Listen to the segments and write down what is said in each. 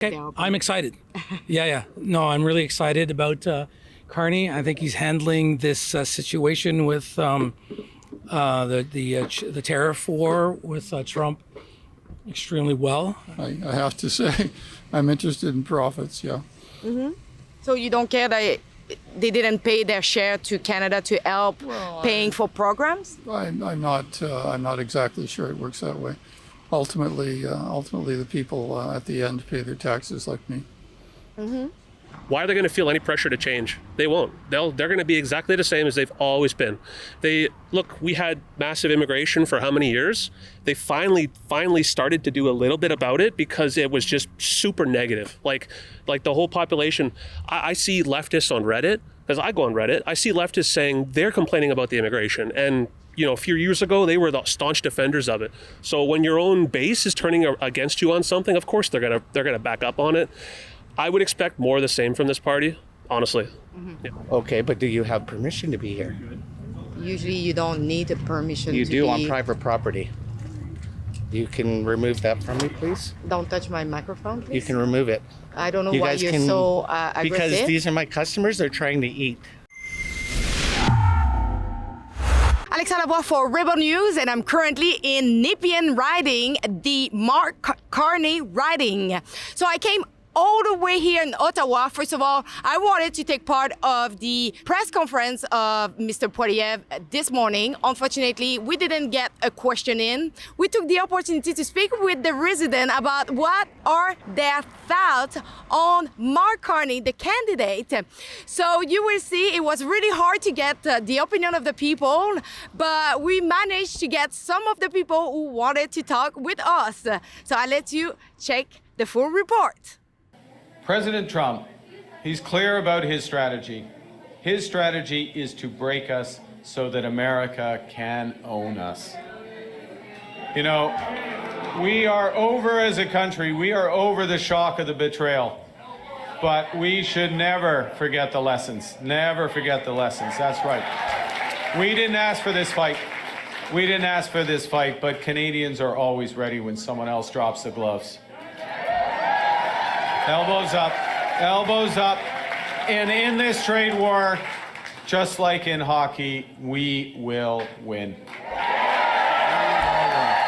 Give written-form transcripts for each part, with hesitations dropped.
Okay, I'm excited. Yeah. No, I'm really excited about Carney. I think he's handling this situation with the tariff war with Trump extremely well. I have to say, I'm interested in profits, yeah. So you don't care that they didn't pay their share to Canada to help paying for programs? I'm not exactly sure it works that way. Ultimately, the people at the end pay their taxes like me. Why are they going to feel any pressure to change? They won't. They're going to be exactly the same as they've always been. We had massive immigration for how many years? They finally started to do a little bit about it because it was just super negative. Like the whole population. I see leftists on Reddit, because I go on Reddit. I see leftists saying they're complaining about the immigration, and a few years ago they were the staunch defenders of it. So when your own base is turning against you on something, of course they're gonna back up on it. I would expect more of the same from this party, honestly. Yeah. Okay, but do you have permission to be here? Usually you don't need a permission You to do be... on private property. You can remove that from me, please? Don't touch my microphone, please. You can remove it. I don't know You why guys you're can- so aggressive. Because these are my customers, they're trying to eat. Alexa Lavoie for Rebel News, and I'm currently in Nepean riding the Mark Carney riding. So I came all the way here in Ottawa. First of all, I wanted to take part of the press conference of Mr. Poilievre this morning. Unfortunately, we didn't get a question in. We took the opportunity to speak with the resident about what are their thoughts on Mark Carney, the candidate. So you will see it was really hard to get the opinion of the people, but we managed to get some of the people who wanted to talk with us. So I'll let you check the full report. President Trump, he's clear about his strategy. His strategy is to break us so that America can own us. We are over as a country, we are over the shock of the betrayal. But we should never forget the lessons. Never forget the lessons, that's right. We didn't ask for this fight. We didn't ask for this fight, but Canadians are always ready when someone else drops the gloves. Elbows up, elbows up. And in this trade war, just like in hockey, we will win.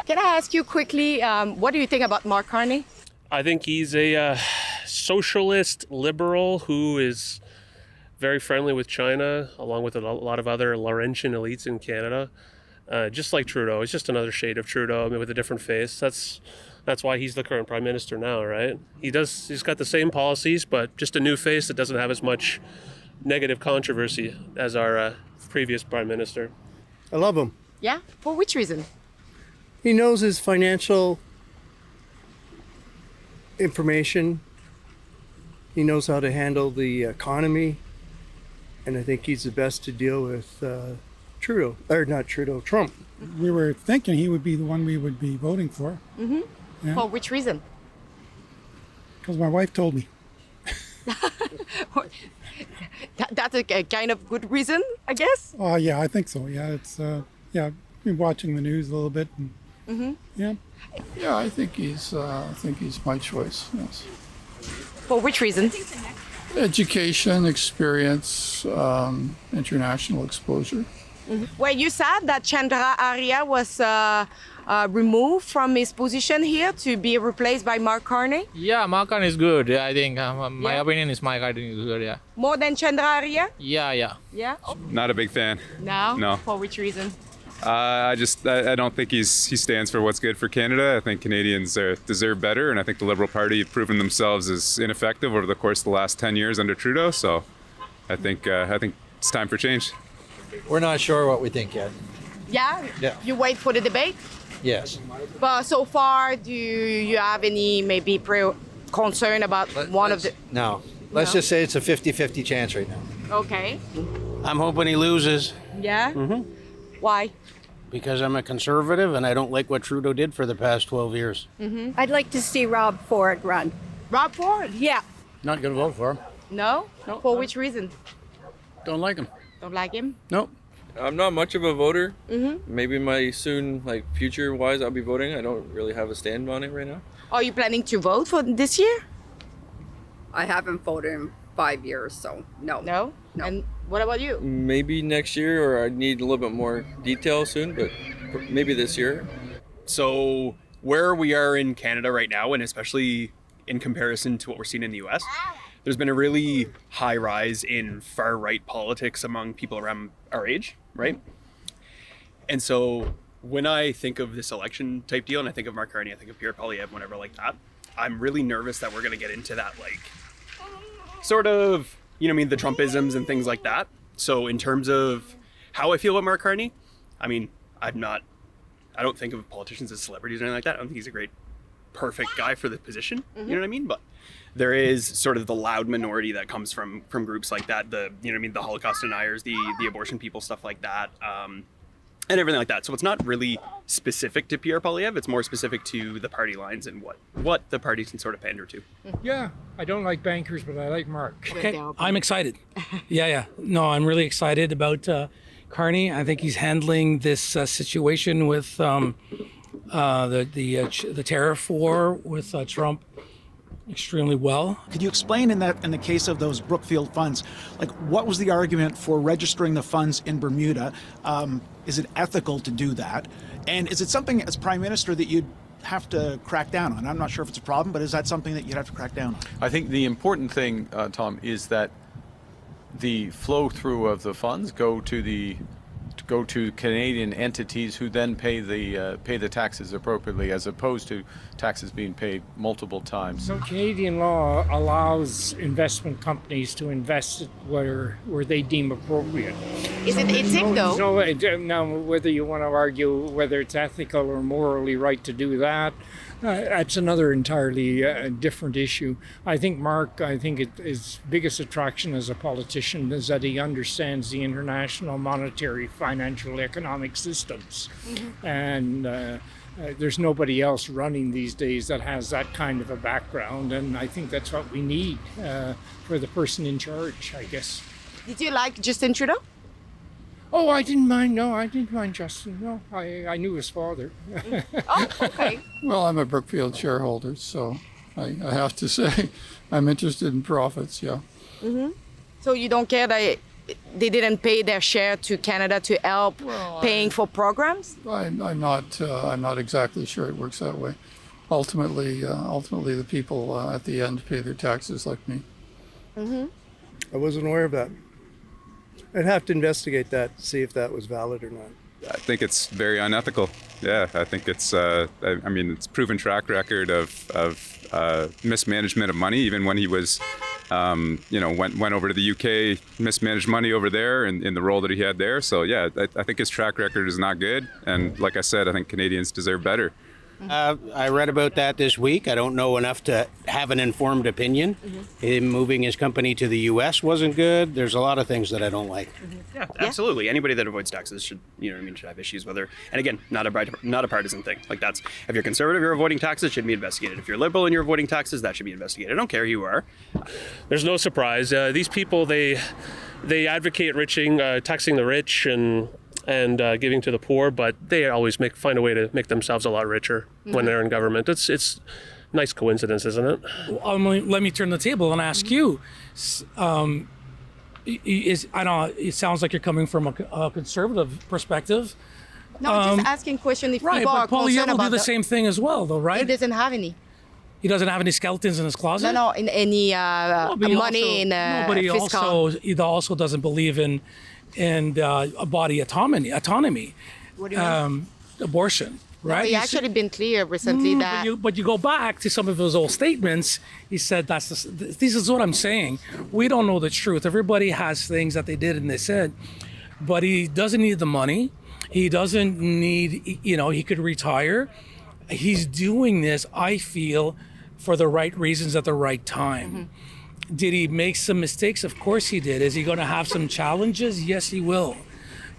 Can I ask you quickly, what do you think about Mark Carney? I think he's a socialist liberal who is very friendly with China, along with a lot of other Laurentian elites in Canada. Just like Trudeau, he's just another shade of Trudeau, with a different face. That's why he's the current prime minister now, right? He's got the same policies, but just a new face that doesn't have as much negative controversy as our previous prime minister. I love him. Yeah? For which reason? He knows his financial information. He knows how to handle the economy. And I think he's the best to deal with Trump. We were thinking he would be the one we would be voting for. Mm-hmm. Yeah. For which reason? Because my wife told me. That's a kind of good reason, I guess? Oh, yeah, I think so. Yeah, it's, I've been watching the news a little bit. And, Yeah. Yeah, I think he's my choice, yes. For which reason? Education, experience, international exposure. Were you sad that Chandra Arya was removed from his position here to be replaced by Mark Carney? Yeah, Mark Carney is good. Yeah, I think my opinion is Mark Carney is good. Yeah. More than Chandra Arya? Yeah. Yeah. Oh. Not a big fan. No? No. For which reason? I don't think he stands for what's good for Canada. I think Canadians deserve better, and I think the Liberal Party have proven themselves as ineffective over the course of the last 10 years under Trudeau. So I think it's time for change. We're not sure what we think yet. Yeah? You wait for the debate? Yes. But so far, do you have any maybe concern about one of the... No. Let's just say it's a 50-50 chance right now. Okay. I'm hoping he loses. Yeah? Mm-hmm. Why? Because I'm a conservative and I don't like what Trudeau did for the past 12 years. Mm-hmm. I'd like to see Rob Ford run. Rob Ford? Yeah. Not going to vote for him. No? No. For which reason? Don't like him. Don't like him? Nope. I'm not much of a voter. Mm-hmm. Maybe my future-wise, I'll be voting. I don't really have a stand on it right now. Are you planning to vote for this year? I haven't voted in 5 years, so no. No? And what about you? Maybe next year, or I need a little bit more detail soon, but maybe this year. So where we are in Canada right now, and especially in comparison to what we're seeing in the US, there's been a really high rise in far right politics among people around our age, right? And so when I think of this election type deal, and I think of Mark Carney, I think of Pierre Poilievre, whenever like that, I'm really nervous that we're going to get into that, like, sort of, you know what I mean, the Trumpisms and things like that. So in terms of how I feel about Mark Carney, I mean, I don't think of politicians as celebrities or anything like that. I don't think he's a great, perfect guy for the position. You know what I mean? But there is sort of the loud minority that comes from groups like that. The, you know what I mean, the Holocaust deniers, the abortion people, stuff like that. And everything like that. So it's not really specific to Pierre Poilievre. It's more specific to the party lines and what the parties can sort of pander to. Yeah, I don't like bankers, but I like Mark. Okay, I'm excited. Yeah. No, I'm really excited about Carney. I think he's handling this situation with the tariff war with Trump extremely well. Could you explain in the case of those Brookfield funds, like what was the argument for registering the funds in Bermuda? Is it ethical to do that? And is it something as Prime Minister that you'd have to crack down on? I'm not sure if it's a problem, but is that something that you'd have to crack down on? I think the important thing, Tom, is that the flow through of the funds go to Canadian entities who then pay the taxes appropriately, as opposed to taxes being paid multiple times. So Canadian law allows investment companies to invest where they deem appropriate. Is it ethic though? So now, whether you want to argue whether it's ethical or morally right to do that, that's another entirely different issue. I think his biggest attraction as a politician is that he understands the international monetary, financial, economic systems. And there's nobody else running these days that has that kind of a background. And I think that's what we need for the person in charge, I guess. Did you like Justin Trudeau? Oh, I didn't mind. No, I didn't mind Justin. No, I knew his father. Oh, okay. Well, I'm a Brookfield shareholder, so I have to say I'm interested in profits, yeah. So you don't care that they didn't pay their share to Canada to help paying for programs? I'm not exactly sure it works that way. Ultimately, the people at the end pay their taxes like me. I wasn't aware of that. I'd have to investigate that to see if that was valid or not. I think it's very unethical. Yeah, I think it's. It's proven track record of mismanagement of money. Even when he was, went over to the UK, mismanaged money over there in the role that he had there. So yeah, I think his track record is not good. And like I said, I think Canadians deserve better. I read about that this week. I don't know enough to have an informed opinion. Him moving his company to the U.S. wasn't good. There's a lot of things that I don't like. Yeah, absolutely. Anybody that avoids taxes should have issues with her. And again, not a partisan thing. Like if you're conservative, you're avoiding taxes, it should be investigated. If you're liberal and you're avoiding taxes, that should be investigated. I don't care who you are. There's no surprise. These people, they advocate taxing the rich and giving to the poor, but they always find a way to make themselves a lot richer when they're in government. It's nice coincidence, isn't it? Let me turn the table and ask you. It sounds like you're coming from a conservative perspective. No, I'm just asking question if people are but Poilievre will about do the same thing as well, though, right? He doesn't have any. He doesn't have any skeletons in his closet? No, in any money fiscal. He also doesn't believe in body autonomy. What do you mean? Abortion, right? No, he actually been clear recently that. But you go back to some of his old statements. He said this is what I'm saying. We don't know the truth. Everybody has things that they did and they said, but he doesn't need the money. He doesn't need. He could retire. He's doing this, I feel, for the right reasons at the right time. Did he make some mistakes? Of course he did. Is he going to have some challenges? Yes, he will.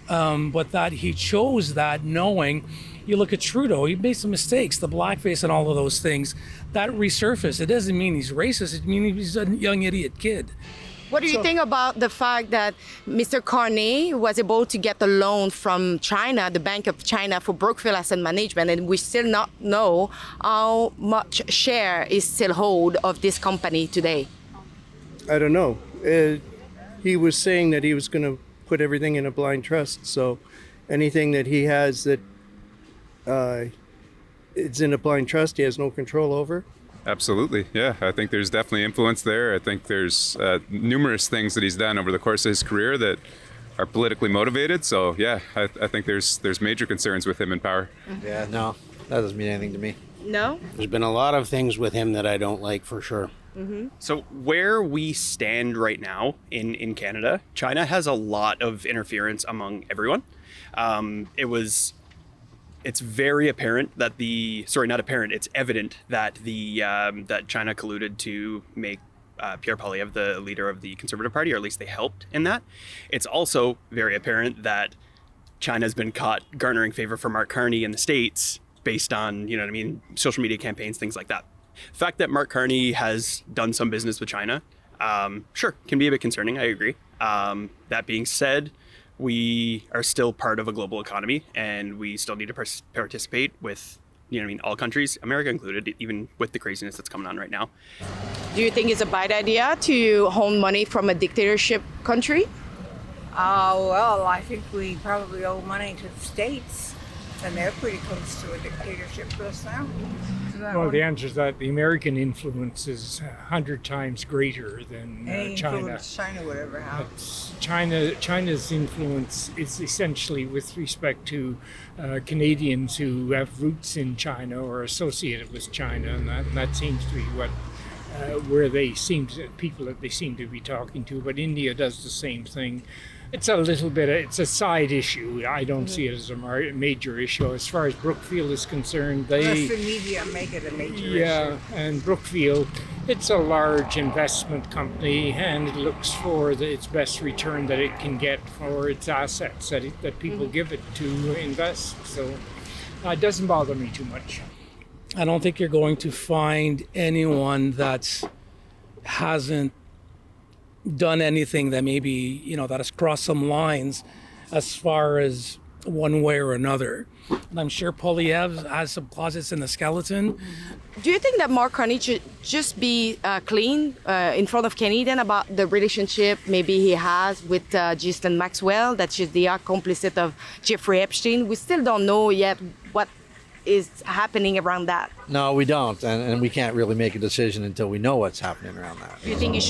But that he chose that knowing, you look at Trudeau, he made some mistakes, the blackface and all of those things. That resurfaced. It doesn't mean he's racist. It means he's a young idiot kid. What do you think about the fact that Mr. Carney was able to get a loan from China, the Bank of China, for Brookfield Asset Management, and we still not know how much share is still hold of this company today? I don't know. He was saying that he was going to put everything in a blind trust. So anything that he has that it's in a blind trust, he has no control over. Absolutely, yeah. I think there's definitely influence there. I think there's numerous things that he's done over the course of his career that are politically motivated. So yeah, I think there's major concerns with him in power. Yeah, no, that doesn't mean anything to me. No? There's been a lot of things with him that I don't like for sure. So where we stand right now in Canada, China has a lot of interference among everyone. It's very apparent that it's evident that that China colluded to make Pierre Poilievre the leader of the Conservative Party, or at least they helped in that. It's also very apparent that China's been caught garnering favor for Mark Carney in the States based on, social media campaigns, things like that. The fact that Mark Carney has done some business with China, sure, can be a bit concerning, I agree. That being said, we are still part of a global economy, and we still need to participate with, all countries, America included, even with the craziness that's coming on right now. Do you think it's a bad idea to hold money from a dictatorship country? Well, I think we probably owe money to the states, and they're pretty close to a dictatorship to us now. Well, the answer is that the American influence is 100 times greater than Any China. influence China would ever have. China's influence is essentially with respect to Canadians who have roots in China or associated with China, and that seems to be where people that they seem to be talking to. But India does the same thing. It's it's a side issue. I don't see it as a major issue. As far as Brookfield is concerned, Unless the media make it a major issue. Yeah, and Brookfield, it's a large investment company, and it looks for its best return that it can get for its assets that people give it to invest. So it doesn't bother me too much. I don't think you're going to find anyone that hasn't done anything that maybe, that has crossed some lines as far as one way or another. And I'm sure Poilievre has some closets in the skeleton. Do you think that Mark Carney should just be clean in front of Canadian about the relationship maybe he has with Ghislaine Maxwell, that she's the accomplice of Jeffrey Epstein? We still don't know yet what is happening around that. No, we don't, and we can't really make a decision until we know what's happening around that. Do you think you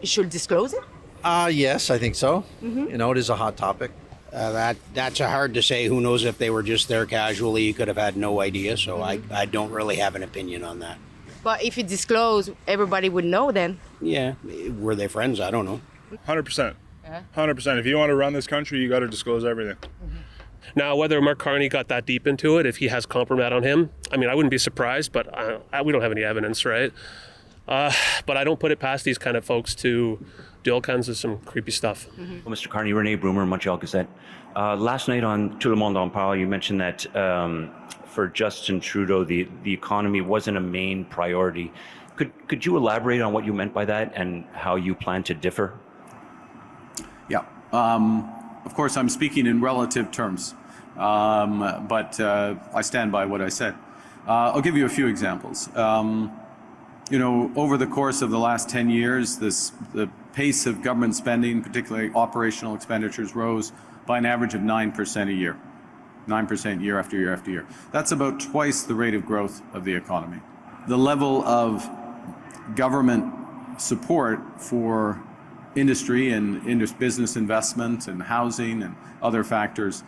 should disclose it? Yes, I think so. It is a hot topic. That's hard to say. Who knows if they were just there casually? You could have had no idea. So I don't really have an opinion on that. But if you disclose, everybody would know then. Yeah. Were they friends? I don't know. 100%. 100%. If you want to run this country, you got to disclose everything. Now, whether Mark Carney got that deep into it, if he has compromise on him, I wouldn't be surprised, but we don't have any evidence, right? But I don't put it past these kind of folks to do all kinds of some creepy stuff. Well, Mr. Carney, René Brumer, Montreal Gazette. Last night on Tout le monde en parle, you mentioned that for Justin Trudeau, the economy wasn't a main priority. Could you elaborate on what you meant by that and how you plan to differ? Yeah. Of course, I'm speaking in relative terms, but I stand by what I said. I'll give you a few examples. Over the course of the last 10 years, the pace of government spending, particularly operational expenditures, rose by an average of 9% a year. 9% year after year after year. That's about twice the rate of growth of the economy. The level of government support for industry and business investment and housing and other factors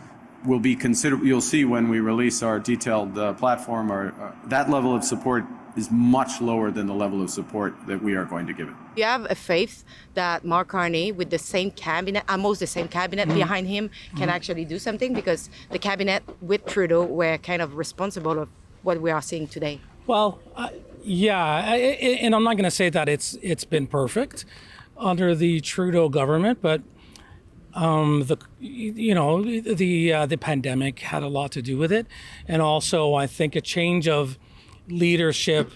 will be considerable. You'll see when we release our detailed platform, that level of support is much lower than the level of support that we are going to give it. You have a faith that Mark Carney, with the same cabinet, almost the same cabinet behind him, can actually do something, because the cabinet with Trudeau were kind of responsible of what we are seeing today. Well, and I'm not going to say that it's been perfect under the Trudeau government, but the pandemic had a lot to do with it, and also I think a change of leadership.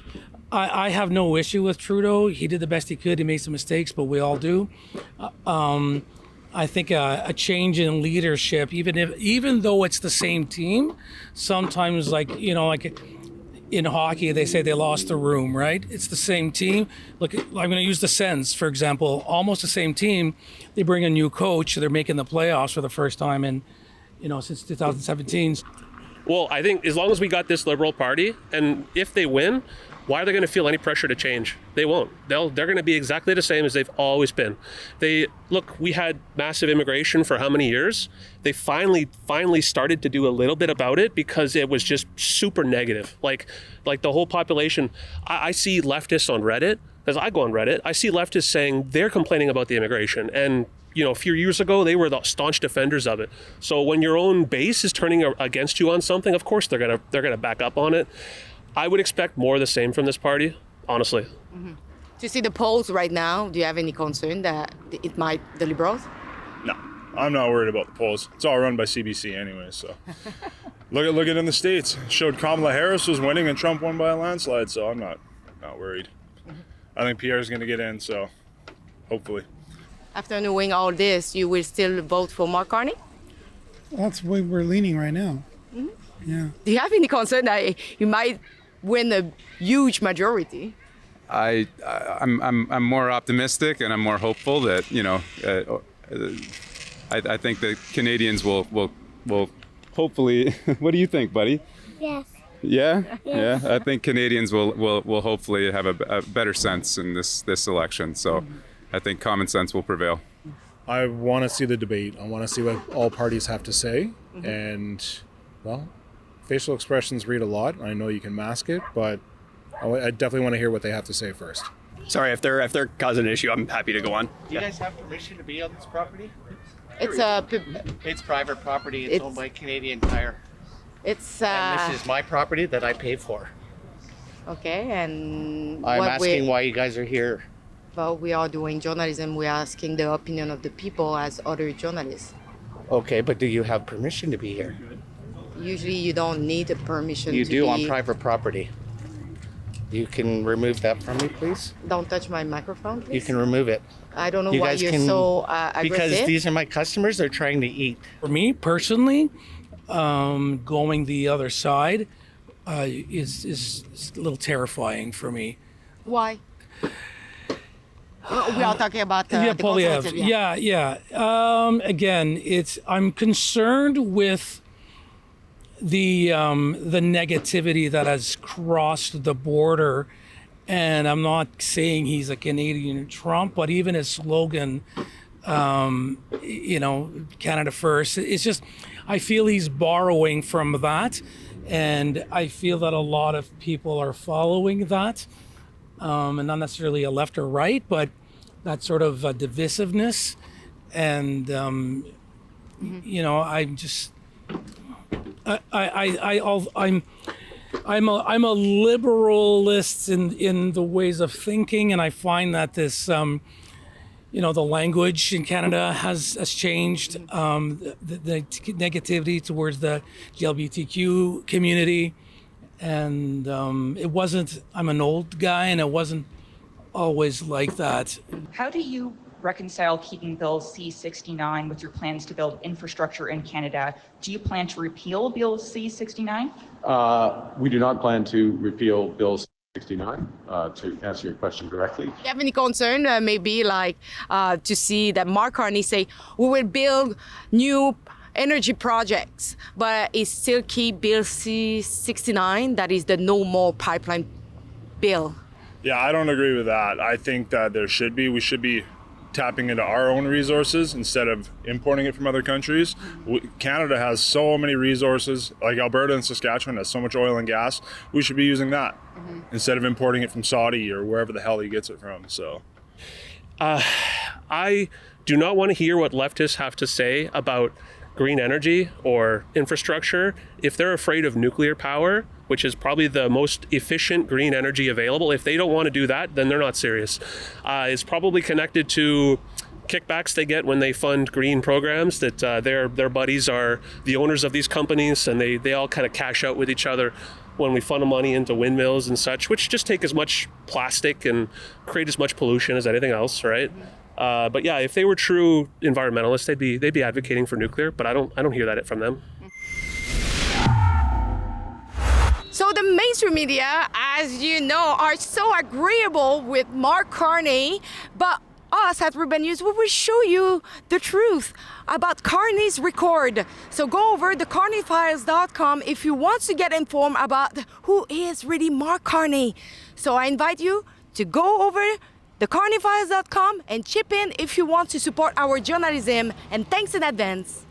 I have no issue with Trudeau. He did the best he could. He made some mistakes, but we all do. I think a change in leadership, even though it's the same team, sometimes in hockey, they say they lost the room, right? It's the same team. Look, I'm going to use the Sens, for example, almost the same team. They bring a new coach. They're making the playoffs for the first time in, since 2017. Well, I think as long as we got this Liberal Party, and if they win, why are they going to feel any pressure to change? They won't. They're going to be exactly the same as they've always been. We had massive immigration for how many years? They finally started to do a little bit about it because it was just super negative. Like the whole population. I see leftists on Reddit, as I go on Reddit, I see leftists saying they're complaining about the immigration. And a few years ago, they were the staunch defenders of it. So when your own base is turning against you on something, of course they're gonna back up on it. I would expect more of the same from this party, honestly. Mm-hmm. Do you see the polls right now? Do you have any concern that it might, the Liberals? No, I'm not worried about the polls. It's all run by CBC anyway, so. Look at in the States. It showed Kamala Harris was winning and Trump won by a landslide, so I'm not worried. Mm-hmm. I think Pierre's going to get in, so hopefully. After knowing all this, you will still vote for Mark Carney? That's the way we're leaning right now. Mm-hmm. Yeah. Do you have any concern that you might win a huge majority? I'm more optimistic and I'm more hopeful that I think the Canadians will hopefully. What do you think, buddy? Yes. Yeah? Yes. Yeah. I think Canadians will hopefully have a better sense in this election. So I think common sense will prevail. I want to see the debate. I want to see what all parties have to say. Mm-hmm. And, well, facial expressions read a lot. I know you can mask it, but I definitely want to hear what they have to say first. Sorry, if they're causing an issue, I'm happy to go on. Do you guys have permission to be on this property? It's private property. It's owned by Canadian Tire. And this is my property that I paid for. Okay, and I'm asking why you guys are here. Well, we are doing journalism. We are asking the opinion of the people as other journalists. Okay, but do you have permission to be here? Usually you don't need a permission You to do be... on private property. You can remove that from me, please? Don't touch my microphone, please. You can remove it. I don't know why you're so aggressive. Because these are my customers. They're trying to eat. For me personally, going the other side is a little terrifying for me. Why? We are talking about the Polyev. Yeah. Again, I'm concerned with the negativity that has crossed the border, and I'm not saying he's a Canadian Trump, but even his slogan, Canada First. It's just, I feel he's borrowing from that, and I feel that a lot of people are following that. And not necessarily a left or right, but that sort of divisiveness. And, I'm just, I'm a liberalist in the ways of thinking, and I find that this, the language in Canada has changed. The negativity towards the LGBTQ community. And it wasn't, I'm an old guy, and it wasn't always like that. How do you reconcile keeping Bill C-69 with your plans to build infrastructure in Canada? Do you plan to repeal Bill C-69? We do not plan to repeal Bill C-69, to answer your question directly. Do you have any concern, maybe to see that Mark Carney say, we will build new energy projects, but it still keep Bill C-69, that is the no more pipeline bill? Yeah, I don't agree with that. I think that we should be tapping into our own resources instead of importing it from other countries. Canada has so many resources, like Alberta and Saskatchewan has so much oil and gas. We should be using that instead of importing it from Saudi or wherever the hell he gets it from. So, I do not want to hear what leftists have to say about green energy or infrastructure if they're afraid of nuclear power, which is probably the most efficient green energy available. If they don't want to do that, then they're not serious. It's probably connected to kickbacks they get when they fund green programs, that their buddies are the owners of these companies, and they all kind of cash out with each other when we funnel money into windmills and such, which just take as much plastic and create as much pollution as anything else, right? But yeah, if they were true environmentalists, they'd be advocating for nuclear, but I don't hear that from them. So the mainstream media, as you know, are so agreeable with Mark Carney, but us at Rebel News, we will show you the truth about Carney's record. So go over to carneyfiles.com if you want to get informed about who is really Mark Carney. So I invite you to go over to carneyfiles.com and chip in if you want to support our journalism. And thanks in advance.